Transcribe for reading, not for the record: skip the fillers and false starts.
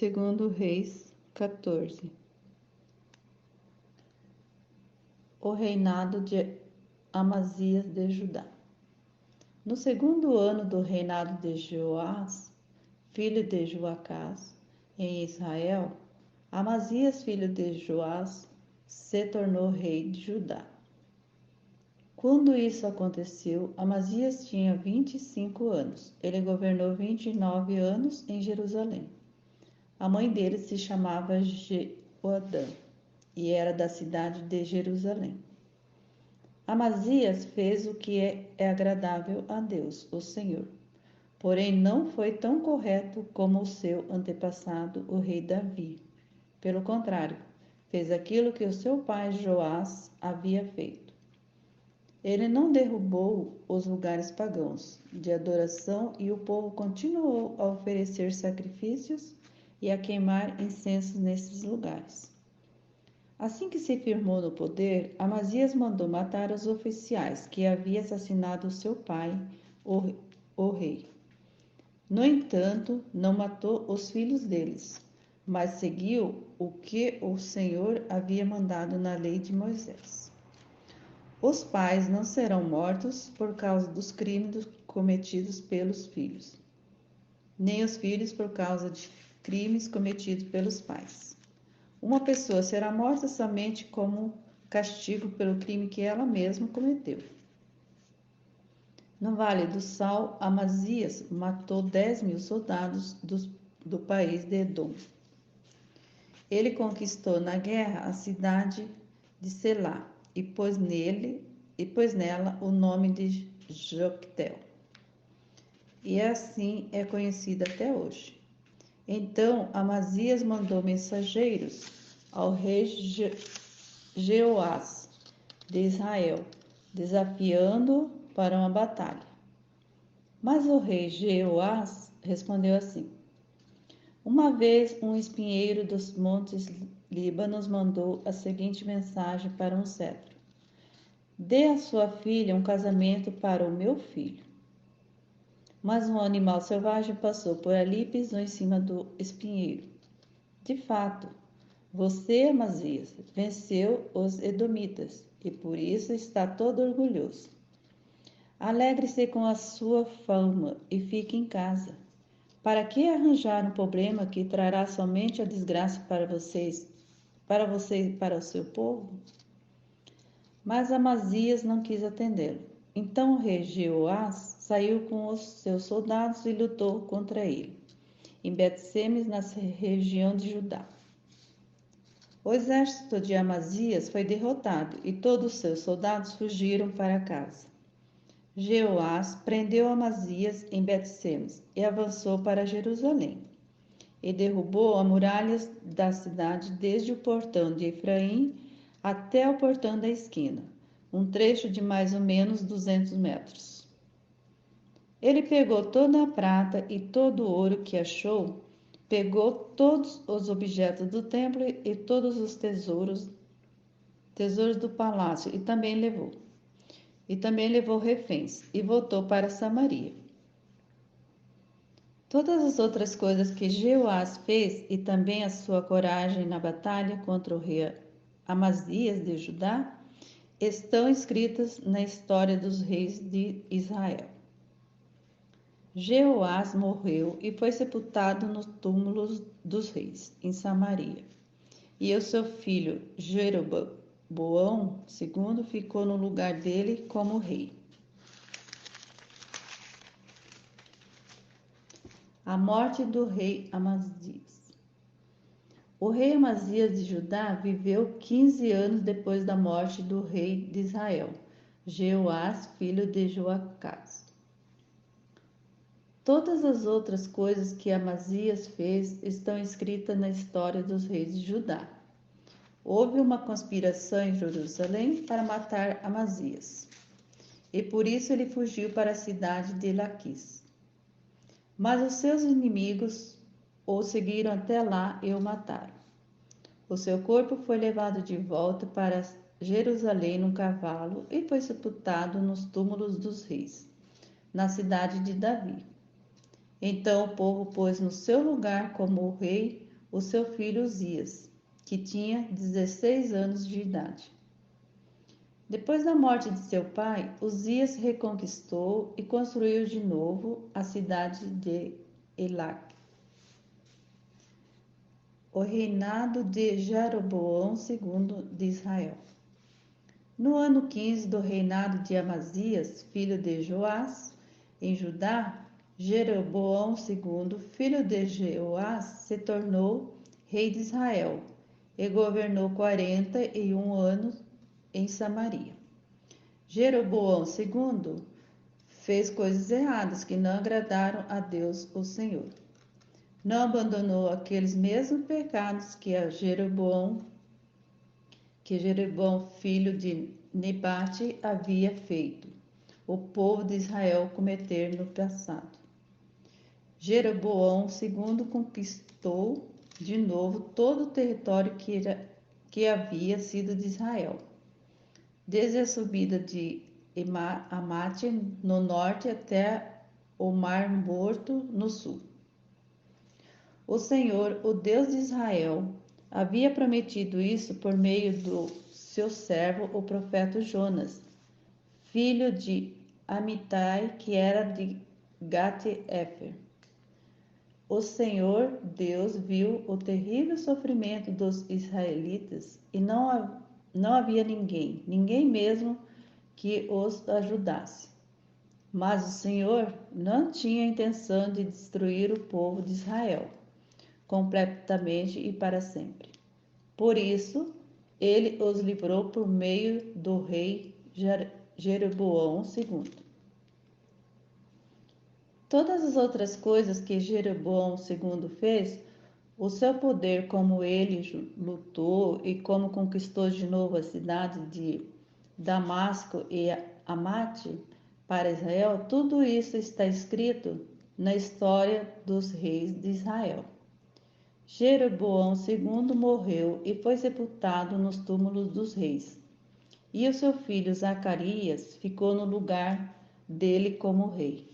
Segundo Reis 14. O reinado de Amazias de Judá. No segundo ano do reinado de Joás, filho de Joacás, em Israel, Amazias, filho de Joás, se tornou rei de Judá. Quando isso aconteceu, Amazias tinha 25 anos. Ele governou 29 anos em Jerusalém. A mãe dele se chamava Jeoadã e era da cidade de Jerusalém. Amazias fez o que é agradável a Deus, o Senhor. Porém, não foi tão correto como o seu antepassado, o rei Davi. Pelo contrário, fez aquilo que o seu pai Joás havia feito. Ele não derrubou os lugares pagãos de adoração e o povo continuou a oferecer sacrifícios e a queimar incensos nesses lugares. Assim que se firmou no poder, Amazias mandou matar os oficiais que havia assassinado seu pai, o rei. No entanto, não matou os filhos deles, mas seguiu o que o Senhor havia mandado na lei de Moisés. Os pais não serão mortos por causa dos crimes cometidos pelos filhos, nem os filhos por causa de crimes cometidos pelos pais. Uma pessoa será morta somente como castigo pelo crime que ela mesma cometeu. No Vale do Sal, Amazias matou 10.000 soldados do país de Edom. Ele conquistou na guerra a cidade de Selá e pôs nela o nome de Joctel. E assim é conhecida até hoje. Então Amazias mandou mensageiros ao rei Jeoás de Israel, desafiando-o para uma batalha. Mas o rei Jeoás respondeu assim: Uma vez um espinheiro dos montes Líbanos mandou a seguinte mensagem para um cetro: Dê a sua filha um casamento para o meu filho. Mas um animal selvagem passou por ali e pisou em cima do espinheiro. De fato, você, Amazias, venceu os edomitas e por isso está todo orgulhoso. Alegre-se com a sua fama e fique em casa. Para que arranjar um problema que trará somente a desgraça para você e para o seu povo? Mas Amazias não quis atendê-lo. Então o rei Jeoás saiu com os seus soldados e lutou contra ele, em Bet-Semes, na região de Judá. O exército de Amazias foi derrotado e todos os seus soldados fugiram para casa. Jeoás prendeu Amazias em Bet-Semes e avançou para Jerusalém. E derrubou as muralhas da cidade desde o portão de Efraim até o portão da esquina, um trecho de mais ou menos 200 metros. Ele pegou toda a prata e todo o ouro que achou, pegou todos os objetos do templo e todos os tesouros do palácio, e também levou reféns, e voltou para Samaria. Todas as outras coisas que Jeoás fez, e também a sua coragem na batalha contra o rei Amazias de Judá, estão escritas na história dos reis de Israel. Jeoás morreu e foi sepultado nos túmulos dos reis, em Samaria. E o seu filho Jeroboão II ficou no lugar dele como rei. A morte do rei Amazias. O rei Amazias de Judá viveu 15 anos depois da morte do rei de Israel, Jeoás, filho de Joacás. Todas as outras coisas que Amazias fez estão escritas na história dos reis de Judá. Houve uma conspiração em Jerusalém para matar Amazias, e por isso ele fugiu para a cidade de Laquis. Mas os seus inimigos o seguiram até lá e o mataram. O seu corpo foi levado de volta para Jerusalém num cavalo e foi sepultado nos túmulos dos reis, na cidade de Davi. Então o povo pôs no seu lugar como rei o seu filho Uzias, que tinha 16 anos de idade. Depois da morte de seu pai, Uzias reconquistou e construiu de novo a cidade de Elac. O reinado de Jeroboão II de Israel. No ano 15 do reinado de Amazias, filho de Joás, em Judá, Jeroboão II, filho de Jeoás, se tornou rei de Israel e governou 41 anos em Samaria. Jeroboão II fez coisas erradas que não agradaram a Deus, o Senhor. Não abandonou aqueles mesmos pecados que Jeroboão, filho de Nebate, havia feito o povo de Israel cometer no passado. Jeroboão II conquistou de novo todo o território que havia sido de Israel, desde a subida de Amate no norte até o Mar Morto no sul. O Senhor, o Deus de Israel, havia prometido isso por meio do seu servo, o profeta Jonas, filho de Amitai, que era de Gat-Hefer. O Senhor Deus viu o terrível sofrimento dos israelitas e não havia ninguém mesmo que os ajudasse. Mas o Senhor não tinha intenção de destruir o povo de Israel completamente e para sempre. Por isso, ele os livrou por meio do rei Jeroboão II. Todas as outras coisas que Jeroboão II fez, o seu poder, como ele lutou e como conquistou de novo a cidade de Damasco e Amate para Israel, tudo isso está escrito na história dos reis de Israel. Jeroboão II morreu e foi sepultado nos túmulos dos reis. E o seu filho Zacarias ficou no lugar dele como rei.